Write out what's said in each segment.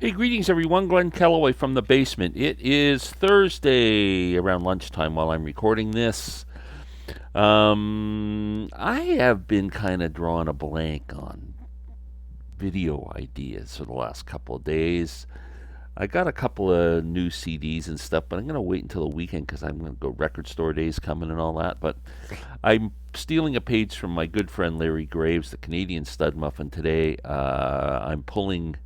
Hey, greetings everyone. Glenn Kellaway from the basement. It is Thursday around lunchtime while I'm recording this. I have been kind of drawing a blank on video ideas for the last couple of days. I got a couple of new CDs and stuff, but I'm going to wait until the weekend because I'm going to go record store days coming and all that. But I'm stealing a page from my good friend Larry Graves, the Canadian stud muffin today. I'm pulling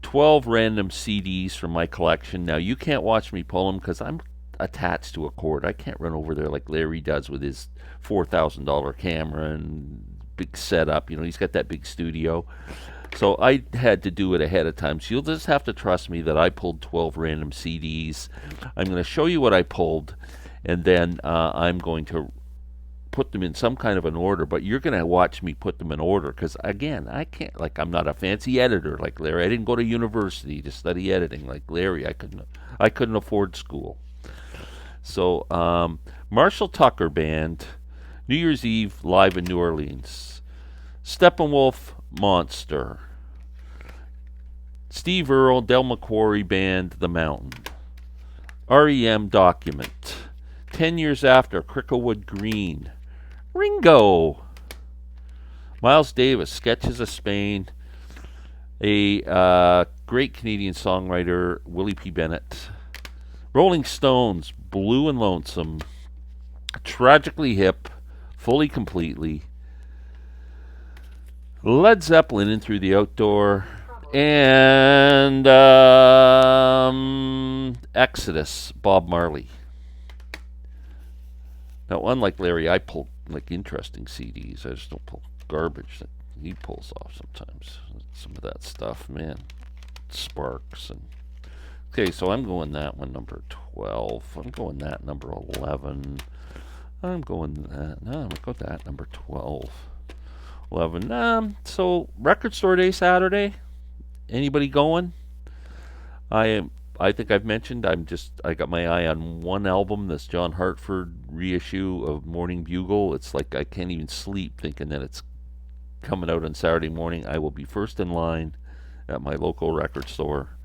12 random CDs from my collection. Now, you can't watch me pull them because I'm attached to a cord. I can't run over there like Larry does with his $4,000 camera and big setup. You know, he's got that big studio. So I had to do it ahead of time. So you'll just have to trust me that I pulled 12 random CDs. I'm going to show you what I pulled, and then I'm going to put them in some kind of an order, but you're going to watch me put them in order because, again, I can't, like, I'm not a fancy editor like Larry. I didn't go to university to study editing like Larry. I couldn't afford school. So, Marshall Tucker Band, New Year's Eve live in New Orleans. Steppenwolf Monster. Steve Earle, Del McQuarrie Band, The Mountain. REM Document. 10 years after, Cricklewood Green. Ringo. Miles Davis, Sketches of Spain. A great Canadian songwriter, Willie P. Bennett. Rolling Stones, Blue and Lonesome. Tragically Hip, Fully Completely. Led Zeppelin, In Through the Outdoor. And Exodus, Bob Marley. Now, unlike Larry, I pull like interesting CDs. I just don't pull garbage that he pulls off sometimes. Some of that stuff, man, sparks. And okay, so I'm going that one number 12. I'm going that number 11. I'm going that. No, I'm going that number 12. 11. So record store day Saturday. Anybody going? I am. I think I've mentioned I got my eye on one album, this John Hartford reissue of Morning Bugle. It's like I can't even sleep thinking that it's coming out on Saturday morning. I will be first in line at my local record store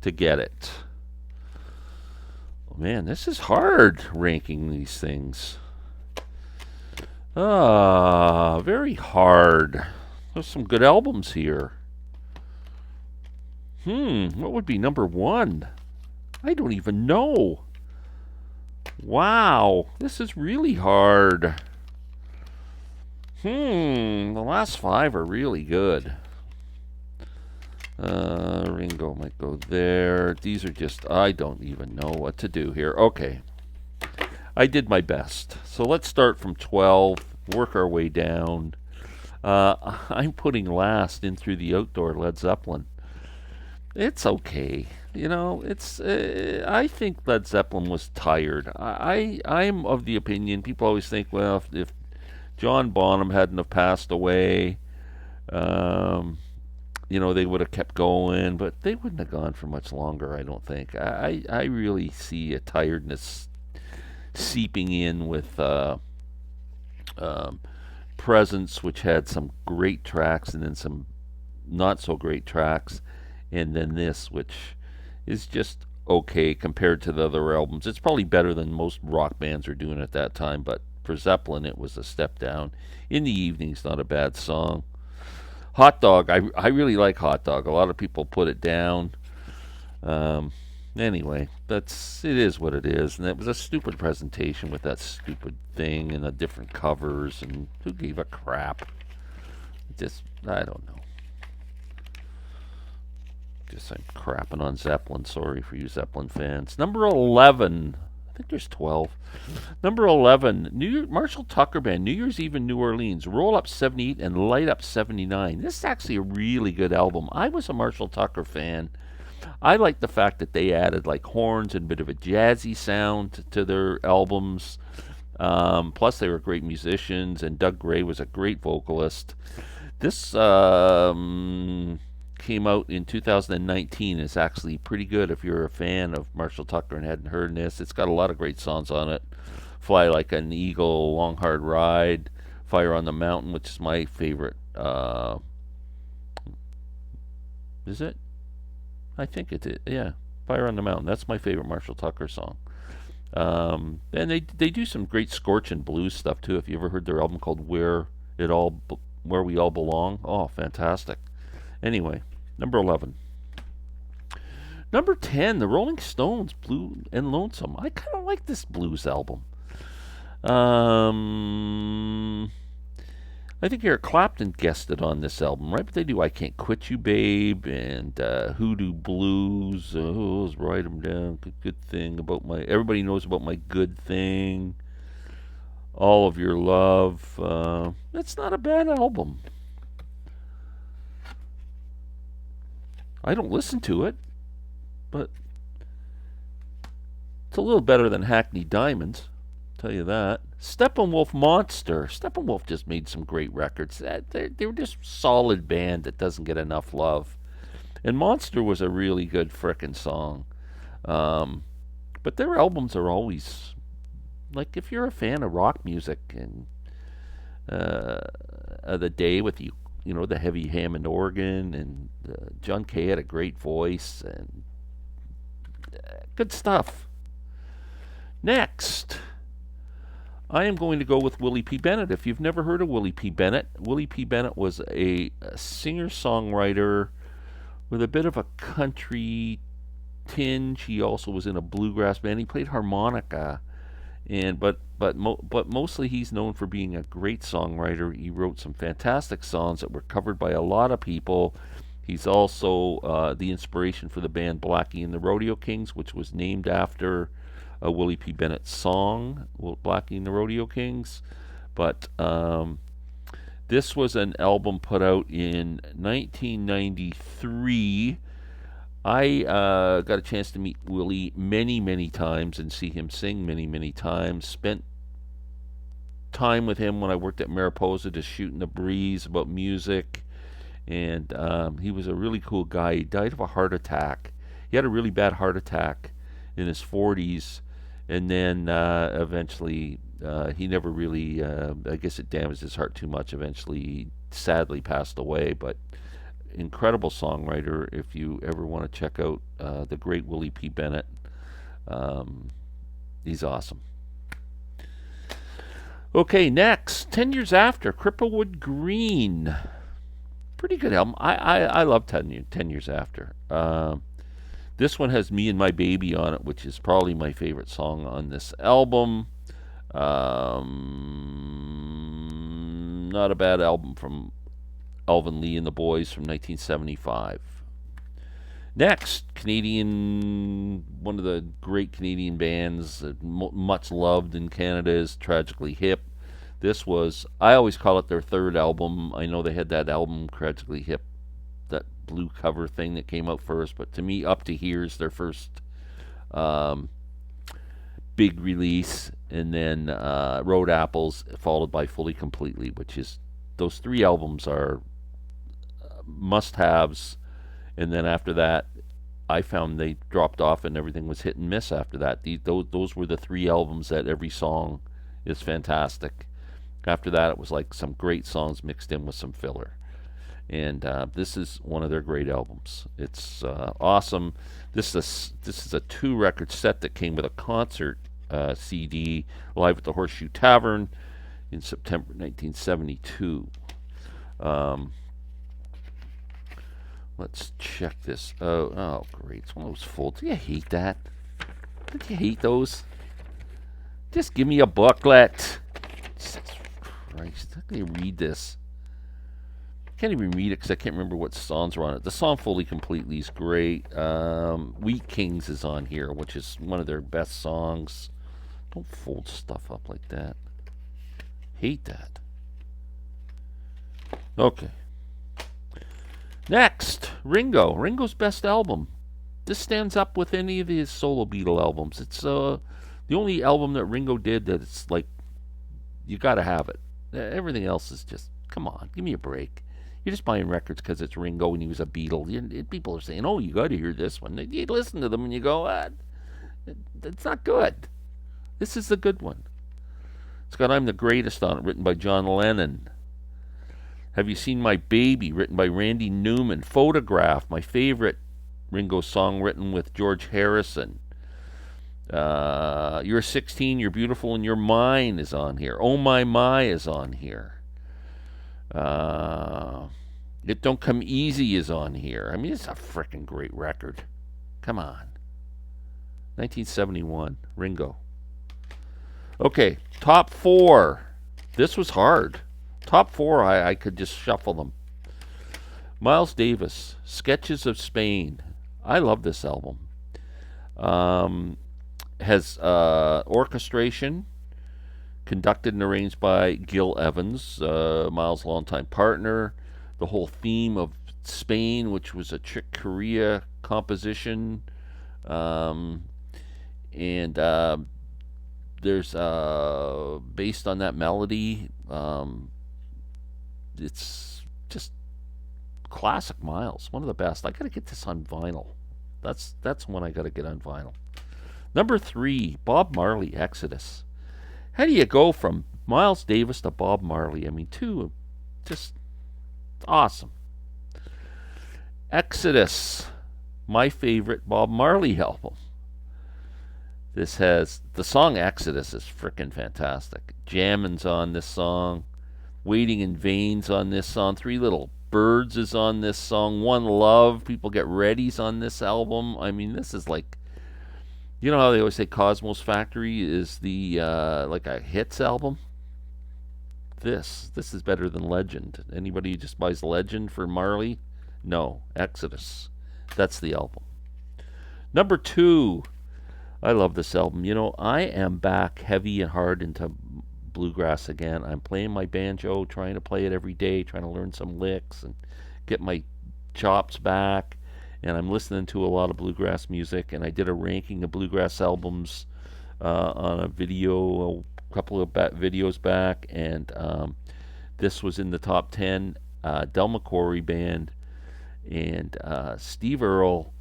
to get it. Oh, man, this is hard ranking these things. Very hard. There's some good albums here. What would be number one? I don't even know. Wow, this is really hard. The last five are really good. Ringo might go there. These are just, I don't even know what to do here. Okay, I did my best. So let's start from 12, work our way down. I'm putting last In Through the Outdoor, Led Zeppelin. It's okay. You know, it's. I think Led Zeppelin was tired. I'm of the opinion. People always think, well, if John Bonham hadn't have passed away, um, they would have kept going, but they wouldn't have gone for much longer. I don't think. I really see a tiredness seeping in with um, Presence, which had some great tracks and then some not so great tracks, and then this, which is just okay compared to the other albums. It's probably better than most rock bands are doing at that time, but for Zeppelin, it was a step down. In the Evening's not a bad song. Hot Dog, I really like Hot Dog. A lot of people put it down. Um, anyway, it is what it is, and it was a stupid presentation with that stupid thing and the different covers, and who gave a crap? Just I don't know. Just I'm crapping on Zeppelin. Sorry for you Zeppelin fans. Number 11. I think there's 12. Number 11. Marshall Tucker Band. New Year's Eve in New Orleans. Roll Up 78 and Light Up 79. This is actually a really good album. I was a Marshall Tucker fan. I like the fact that they added like horns and a bit of a jazzy sound to their albums. Plus, they were great musicians, and Doug Gray was a great vocalist. This came out in 2019. It's actually pretty good if you're a fan of Marshall Tucker and hadn't heard this. It's got a lot of great songs on it. Fly Like an Eagle, Long Hard Ride, Fire on the Mountain, which is my favorite. Is it? I think it is. Yeah, Fire on the Mountain. That's my favorite Marshall Tucker song. And they do some great scorching blues stuff too. If you ever heard their album called Where We All Belong, oh, fantastic. Anyway, number 11. Number 10, the Rolling Stones, Blue and Lonesome. I kind of like this blues album. Um, I think Eric Clapton guested on this album, right? But they do I Can't Quit You, Babe, and Hoodoo Blues. Let's write them down. Good thing about my. Everybody knows about my good thing. All of Your Love. That's not a bad album. I don't listen to it, but it's a little better than Hackney Diamonds. Tell you that. Steppenwolf Monster. Steppenwolf just made some great records. They were just solid band that doesn't get enough love. And Monster was a really good frickin' song. But their albums are always like if you're a fan of rock music and the day with you know the heavy Hammond organ and John Kay had a great voice and good stuff. Next, I am going to go with Willie P. Bennett. If you've never heard of Willie P. Bennett, Willie P. Bennett was a singer-songwriter with a bit of a country tinge. He also was in a bluegrass band. He played harmonica, and but mostly he's known for being a great songwriter. He wrote some fantastic songs that were covered by a lot of people. He's also the inspiration for the band Blackie and the Rodeo Kings, which was named after a Willie P. Bennett song, Blackie and the Rodeo Kings. But this was an album put out in 1993. I got a chance to meet Willie many, many times and see him sing many, many times. Spent time with him when I worked at Mariposa, just shooting the breeze about music. And he was a really cool guy. He died of a heart attack. He had a really bad heart attack in his 40s, and then eventually he never really. I guess it damaged his heart too much. Eventually, he sadly passed away. But incredible songwriter. If you ever want to check out the great Willie P. Bennett, he's awesome. Okay, next, 10 Years After, Cripplewood Green. Pretty good album. I love 10 Years After. This one has Me and My Baby on it, which is probably my favorite song on this album. Not a bad album from Alvin Lee and the Boys from 1975. Next, one of the great Canadian bands, much loved in Canada, is Tragically Hip. This was, I always call it their third album. I know they had that album, Tragically Hip, that blue cover thing that came out first, but to me, Up to Here is their first big release, and then Road Apples, followed by Fully Completely, which is, those three albums are must-haves, and then after that, I found they dropped off and everything was hit and miss after that. Those were the three albums that every song is fantastic. After that, it was like some great songs mixed in with some filler. And this is one of their great albums. It's awesome. This is a 2-record set that came with a concert CD live at the Horseshoe Tavern in September 1972. Let's check this. Oh, great! It's one of those folds. Do you hate that? Don't you hate those? Just give me a booklet. Jesus Christ! How can you read this? I can't even read it because I can't remember what songs are on it. The song Fully Completely is great. Wheat Kings is on here, which is one of their best songs. Don't fold stuff up like that. Hate that. Okay. Next, Ringo. Ringo's best album. This stands up with any of his solo Beatle albums. It's the only album that Ringo did that it's like, you gotta have it. Everything else is just, come on, give me a break. You're just buying records because it's Ringo and he was a Beatle. People are saying, oh, you gotta hear this one. You listen to them and you go, it's not good. This is the good one. It's got I'm the Greatest on it, written by John Lennon. Have You Seen My Baby, written by Randy Newman. Photograph, my favorite Ringo's song written with George Harrison. You're 16, You're Beautiful, and You're Mine is on here. Oh My is on here. Uh, It Don't Come Easy is on here. I mean, it's a freaking great record. Come on. 1971, Ringo. Okay, top four. This was hard. Top four, I could just shuffle them. Miles Davis, Sketches of Spain. I love this album. Um, has orchestration, conducted and arranged by Gil Evans, Miles' longtime partner. The whole theme of Spain, which was a Chick Corea composition. Um, and there's based on that melody. It's just classic Miles, one of the best. I gotta get this on vinyl. That's one I gotta get on vinyl. Number three, Bob Marley, Exodus. How do you go from Miles Davis to Bob Marley? I mean, two just awesome. Exodus, my favorite Bob Marley album. This has the song Exodus is freaking fantastic. Jammin's on this song. Waiting in Vain's on this song. Three Little Birds is on this song. One Love, People Get Ready's on this album. I mean, this is like, you know how they always say Cosmos Factory is the like a hits album. This is better than Legend. Anybody who just buys Legend for Marley? No, Exodus. That's the album. Number two, I love this album. You know, I am back heavy and hard into bluegrass again. I'm playing my banjo, trying to play it every day, trying to learn some licks and get my chops back. And I'm listening to a lot of bluegrass music. And I did a ranking of bluegrass albums on a video, a couple of videos back, and this was in the top 10. Del McCoury Band and Steve Earle,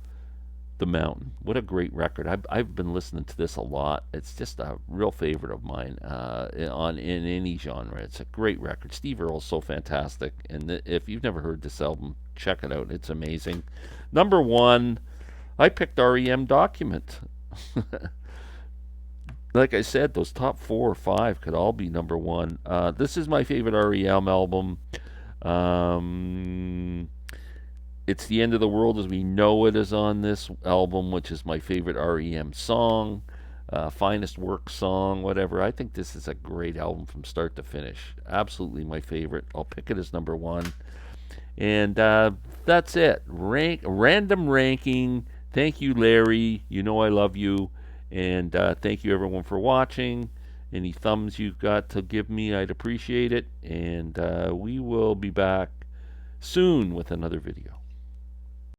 The Mountain. What a great record. I've been listening to this a lot. It's just a real favorite of mine in any genre. It's a great record. Steve Earle's so fantastic. And if you've never heard this album, check it out. It's amazing. Number one, I picked REM Document. Like I said, those top 4 or 5 could all be number one. This is my favorite REM album. It's the End of the World as We Know It is on this album, which is my favorite REM song, finest work song, whatever. I think this is a great album from start to finish. Absolutely my favorite. I'll pick it as number one. And that's it. Random ranking. Thank you, Larry. You know I love you. And thank you, everyone, for watching. Any thumbs you've got to give me, I'd appreciate it. And we will be back soon with another video.